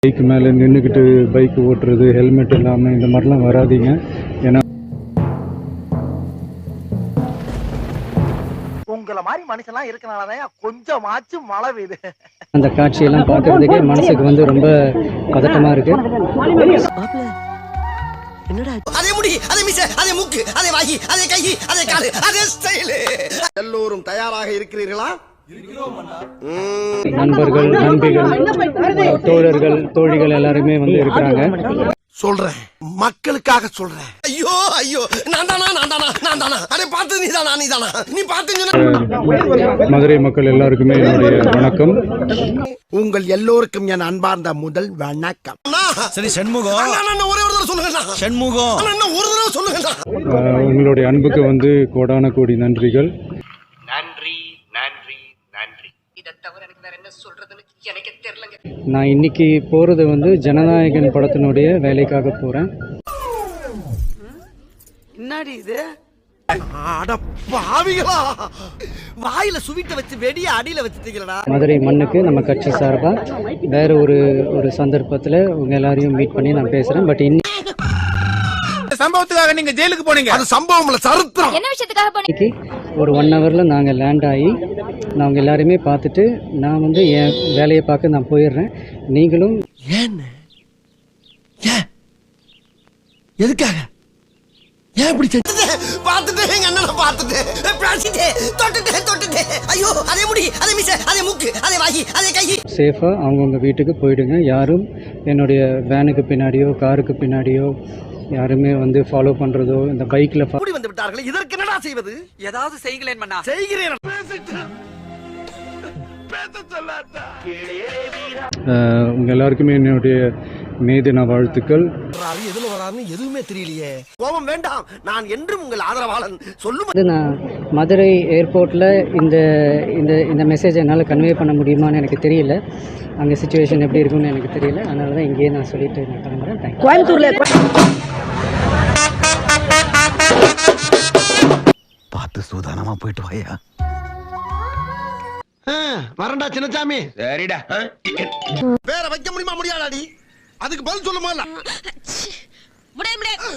Bike மேலே நின்றுக்கிட்டு bike ஓட்டுறது, ஹெல்மெட் இல்லாமல் இந்த மாதிரிலாம் வராதீங்க. ஏன்னா உங்களை மாதிரி மனுஷன்லாம் இருக்கனாலதான் கொஞ்சமாச்சும் மழை பெய்யுது. அந்த காட்சியெல்லாம் பார்க்கறதுக்கே மனசுக்கு வந்து ரொம்ப பதட்டமா இருக்கு. என்னடா அதே முடி, அதே மீசை, அதே மூக்கு, அதே வாயி, அதே கை, அதே காலு, அதே ஸ்டைல். எல்லோரும் தயாராக இருக்கிறீர்களா? நண்பர்கள், நண்பிகள், தோழர்கள், தோழிகள் எல்லாருமே வந்து இருக்கிறாங்க. சொல்றேன், மக்களுக்காக சொல்றேன். ஐயோ ஐயோ, நான் தானா அதை பார்த்து நீதானா நீ பார்த்து. மதுரை மக்கள் எல்லாருக்குமே என்னுடைய வணக்கம். உங்கள் எல்லோருக்கும் என் அன்பார்ந்த முதல் வணக்கம். சரி சண்முகம், ஒரே ஒரு தடவை சொல்லுங்க. சண்முகம் ஒரு தடவை சொல்லுங்க. உங்களுடைய அன்புக்கு வந்து கோடான கோடி நன்றிகள். நன்றி நன்றி நன்றி. இதை தவிர எனக்கு வேற என்ன சொல்றதுன்னு எனக்கு தெரியலங்க. நான் இன்னைக்கு போறது வந்து ஜனநாயகன் படத்தினுடைய வேலைக்காக போறேன். என்னடி இது? அட பாவிகளா, வாயில சுவிட்ட வச்சு வெடிய அடியில வச்சுட்டீங்களா? மதுரை மண்ணுக்கு நம்ம கட்சி சார்பா வேற ஒரு சந்தர்ப்பத்தில் உங்க எல்லாரையும் மீட் பண்ணி நான் பேசுறேன். பட் சம்பவத்துக்காக நீங்க ஜெயிலுக்கு போனீங்க. அது சம்பவம்ல சரித்திரம். என்ன விஷயத்துக்காக போனீங்க? ஒரு 1 ஹவர்ல நாங்கள் லேண்ட் ஆகி நான் உங்க எல்லாருமே பார்த்துட்டு நான் வந்து என் வேலையை பார்க்க நான் போயிடுறேன். நீங்களும் ஏன் எதுக்காக ஏன் இப்படி பார்த்துட்டு எங்க அண்ணனை பார்த்துட்டு தொட்டுட்டு ஐயோ அதே முடி, அதே மீசை, அதே மூக்கு, அதே வாயி, அதே கை. சேஃபாக அவங்கவுங்க வீட்டுக்கு போயிடுங்க. யாரும் என்னுடைய வேனுக்கு பின்னாடியோ காருக்கு பின்னாடியோ யாருமே வந்து ஃபாலோ பண்றதோ இந்த பைக்ல கூடி வந்து விட்டார்கள். இதற்கு என்னடா செய்வது? ஏதாவது செய்கிறேன் மன்னா. செய்கிறேன். உங்க எல்லாருக்குமே என்னுடைய மே தின வாழ்த்துக்கள். எதுல வரான்னு எதுவுமே தெரியலையே. கோபம் வேண்டாம், நான் என்றும் உங்கள் ஆதரவாளன். சொல்லும். நான் மதுரை ஏர்போர்ட்டில் இந்த இந்த இந்த மெசேஜை என்னால் கன்வே பண்ண முடியுமான்னு எனக்கு தெரியல. அங்கே சுச்சுவேஷன் எப்படி இருக்குன்னு எனக்கு தெரியல. அதனால தான் இங்கேயே நான் சொல்லிட்டு நான் கிளம்புறேன். தேங்க்யூ. கோயம்புத்தூர்ல பார்த்து சூதானமா போயிட்டு வாயா. வரண்டா சின்னசாமி. சரிடா. வேற வைக்க முடியுமா? முடியாதாடி? அதுக்கு பதில் சொல்லுமா? முடியாது.